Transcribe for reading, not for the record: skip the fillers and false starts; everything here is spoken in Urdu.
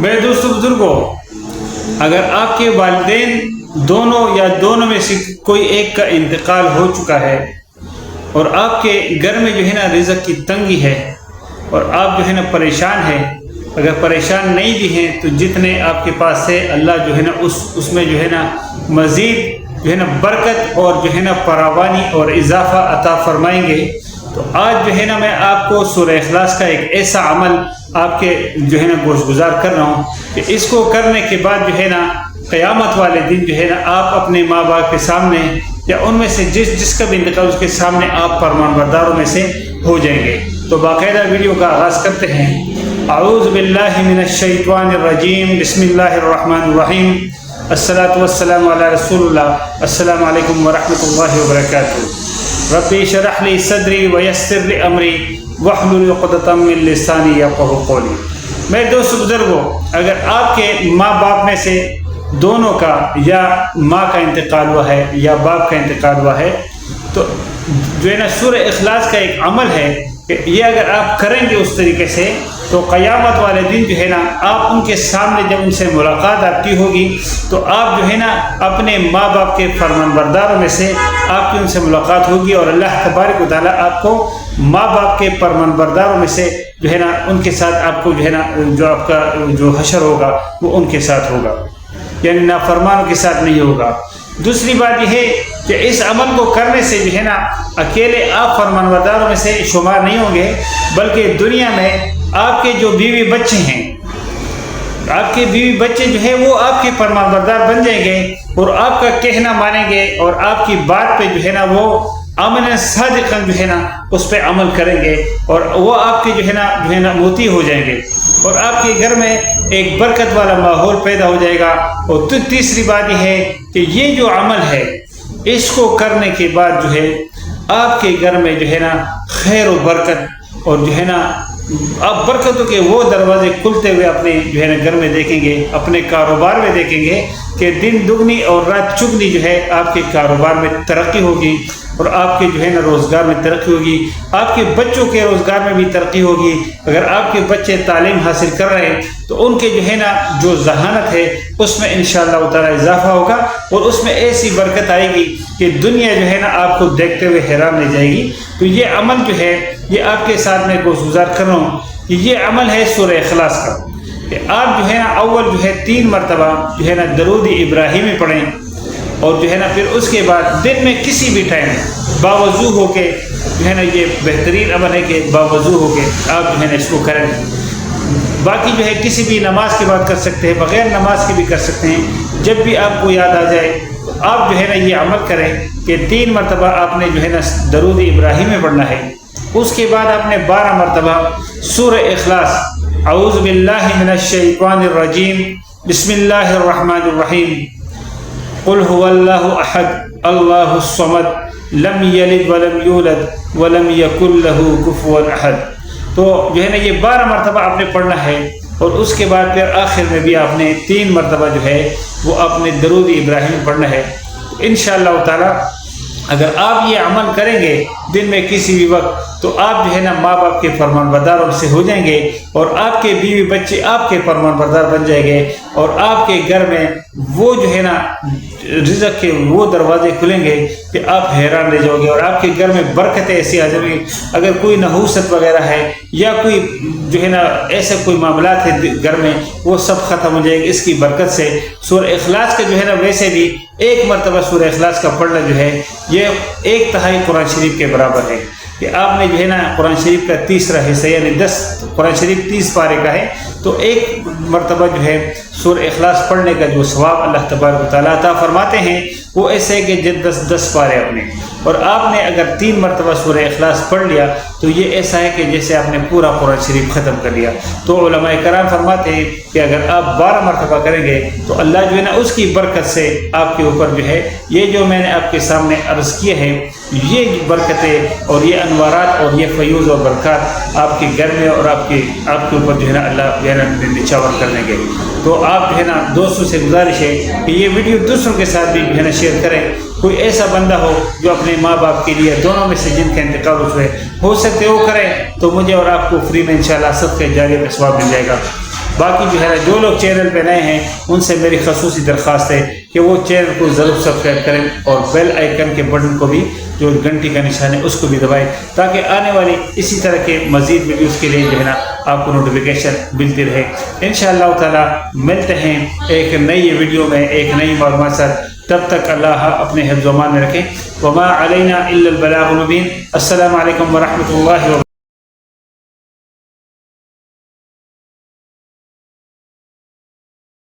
میرے دوستوں بزرگوں، اگر آپ کے والدین دونوں یا دونوں میں سے کوئی ایک کا انتقال ہو چکا ہے اور آپ کے گھر میں جو ہے نا رزق کی تنگی ہے اور آپ جو ہے نا پریشان ہیں، اگر پریشان نہیں بھی ہیں تو جتنے آپ کے پاس ہے اللہ جو ہے نا اس میں جو ہے نا مزید جو ہے نا برکت اور جو ہے نا فراوانی اور اضافہ عطا فرمائیں گے۔ تو آج جو ہے نا میں آپ کو سورہ اخلاص کا ایک ایسا عمل آپ کے جو ہے نا گوش گزار کر رہا ہوں کہ اس کو کرنے کے بعد جو ہے نا قیامت والے دن جو ہے نا آپ اپنے ماں باپ کے سامنے یا ان میں سے جس کا بھی انتقال اس کے سامنے آپ فرمان برداروں میں سے ہو جائیں گے۔ تو باقاعدہ ویڈیو کا آغاز کرتے ہیں۔ اعوذ باللہ من الشیطان الرجیم، بسم اللہ الرحمن الرحیم، الصلاۃ والسلام علی رسول اللہ۔ السلام علیکم ورحمۃ اللہ وبرکاتہ۔ رب اشرح لی صدری ویسر لی امری واحلل عقدۃ من لسانی یفقہوا قولی۔ میرے دوست بزرگوں، اگر آپ کے ماں باپ میں سے دونوں کا یا ماں کا انتقال ہوا ہے یا باپ کا انتقال ہوا ہے تو جو ہے نا سورہ اخلاص کا ایک عمل ہے کہ یہ اگر آپ کریں گے اس طریقے سے تو قیامت والے دن جو ہے نا آپ ان کے سامنے جب ان سے ملاقات آپ کی ہوگی تو آپ جو ہے نا اپنے ماں باپ کے فرمان برداروں میں سے آپ کی ان سے ملاقات ہوگی اور اللہ تبارک و تعالیٰ آپ کو ماں باپ کے فرمان برداروں میں سے جو ہے نا ان کے ساتھ آپ کو جو ہے نا جو آپ کا جو حشر ہوگا وہ ان کے ساتھ ہوگا، یعنی نافرمانوں کے ساتھ نہیں ہوگا۔ دوسری بات یہ ہے کہ اس عمل کو کرنے سے جو ہے نا اکیلے آپ فرمان برداروں میں سے شمار نہیں ہوں گے، بلکہ دنیا میں آپ کے جو بیوی بچے ہیں، آپ کے بیوی بچے جو ہے وہ آپ کے فرمان بردار بن جائیں گے اور آپ کا کہنا مانیں گے اور آپ کی بات پہ جو ہے نا وہ امن صادقاً جو ہے نا اس پہ عمل کریں گے اور وہ آپ کے جو ہے نا موتی ہو جائیں گے اور آپ کے گھر میں ایک برکت والا ماحول پیدا ہو جائے گا۔ اور تیسری بات یہ ہے کہ یہ جو عمل ہے اس کو کرنے کے بعد جو ہے آپ کے گھر میں جو ہے نا خیر و برکت اور جو ہے نا آپ برکتوں کے وہ دروازے کھلتے ہوئے اپنے جو ہے نا گھر میں دیکھیں گے، اپنے کاروبار میں دیکھیں گے کہ دن دگنی اور رات چگنی جو ہے آپ کے کاروبار میں ترقی ہوگی اور آپ کے جو ہے نا روزگار میں ترقی ہوگی، آپ کے بچوں کے روزگار میں بھی ترقی ہوگی۔ اگر آپ کے بچے تعلیم حاصل کر رہے ہیں تو ان کے جو ہے نا جو ذہانت ہے اس میں انشاءاللہ تعالی اضافہ ہوگا اور اس میں ایسی برکت آئے گی کہ دنیا جو ہے نا آپ کو دیکھتے ہوئے حیران رہ جائے گی۔ تو یہ عمل جو ہے یہ آپ کے ساتھ میں گزار کر رہا ہوں کہ یہ عمل ہے سورہ اخلاص کا کہ آپ جو ہے نا اول جو ہے 3 مرتبہ جو ہے نا درود ابراہیمی پڑھیں اور جو ہے نا پھر اس کے بعد دن میں کسی بھی ٹائم باوضو ہو کے جو ہے نا یہ بہترین عمل ہے کہ باوضو ہو کے آپ جو ہے نا اس کو کریں۔ باقی جو ہے کسی بھی نماز کے بعد کر سکتے ہیں، بغیر نماز کے بھی کر سکتے ہیں، جب بھی آپ کو یاد آ جائے تو آپ جو ہے نا یہ عمل کریں کہ 3 مرتبہ آپ نے جو ہے نا درود ابراہیمی پڑھنا ہے۔ اس کے بعد آپ نے 12 مرتبہ سورہ اخلاص، اعوذ باللہ من الشیطان الرجیم، بسم اللہ الرحمن الرحیم، قل هو اللہ احد اللہ الصمد لم یلد ولم یولد ولم یکن لہ کفوا احد۔ تو جو ہے نا یہ 12 مرتبہ آپ نے پڑھنا ہے اور اس کے بعد پھر آخر میں بھی آپ نے 3 مرتبہ جو ہے وہ آپ نے درود ابراہیم پڑھنا ہے۔ انشاءاللہ تعالی اگر آپ یہ عمل کریں گے دن میں کسی بھی وقت تو آپ جو ہے نا ماں باپ کے فرمان برداروں سے ہو جائیں گے اور آپ کے بیوی بچے آپ کے فرمان بردار بن جائیں گے اور آپ کے گھر میں وہ جو ہے نا رزق کے وہ دروازے کھلیں گے کہ آپ حیران رہ جاؤ گے اور آپ کے گھر میں برکتیں ایسی آ جائیں گی۔ اگر کوئی نحوست وغیرہ ہے یا کوئی جو ہے نا ایسے کوئی معاملات ہے گھر میں وہ سب ختم ہو جائے گی اس کی برکت سے۔ سورہ اخلاص کا جو ہے نا ویسے بھی 1 مرتبہ سورہ اخلاص کا پڑھنا جو ہے یہ 1/3 قرآن شریف کے برابر ہے کہ آپ نے جو ہے نا قرآن شریف کا تیسرا حصہ یعنی 10 قرآن شریف 30 پارے کا ہے تو 1 مرتبہ جو ہے سورہ اخلاص پڑھنے کا جو ثواب اللہ تبارک و تعالیٰ عطا فرماتے ہیں وہ ایسے ہے کہ 10 پارے اپنے، اور آپ نے اگر 3 مرتبہ سورہ اخلاص پڑھ لیا تو یہ ایسا ہے کہ جیسے آپ نے پورا قرآن شریف ختم کر لیا۔ تو علماء کرام فرماتے ہیں کہ اگر آپ 12 مرتبہ کریں گے تو اللہ جو ہے نا اس کی برکت سے آپ کے اوپر جو ہے یہ جو میں نے آپ کے سامنے عرض کیے ہیں یہ برکتیں اور یہ انوارات اور یہ فیوز اور برکات آپ کے گھر میں اور آپ کے اوپر جو ہے نا اللہ جو ہے نا نچاور کر دیں گے۔ تو آپ جو ہے نا دوستوں سے گزارش ہے کہ یہ ویڈیو دوسروں کے ساتھ بھی جو ہے نا شیئر کریں۔ کوئی ایسا بندہ ہو جو اپنے ماں باپ کے لیے دونوں میں سے جن کا انتقال ہو سکتے وہ کریں تو مجھے اور آپ کو فری میں انشاءاللہ صدقہ جاریہ کا ثواب مل جائے گا۔ باقی جو ہے جو لوگ چینل پہ نئے ہیں ان سے میری خصوصی درخواست ہے کہ وہ چینل کو ضرور سبسکرائب کریں اور بیل آئیکن کے بٹن کو بھی جو گھنٹی کا نشان ہے اس کو بھی دبائیں تاکہ آنے والی اسی طرح کے مزید ویڈیوز کے لیے جو ہے نا آپ کو نوٹیفیکیشن ملتی رہے. انشاءاللہ تعالی ملتے ہیں ایک نئی ویڈیو میں ایک نئی معلومات ساتھ. تب تک اللہ اپنے حفظ و امان میں رکھیں. وما علینا الا البلاغ المبین. السلام علیکم ورحمۃ اللہ وبرکاتہ.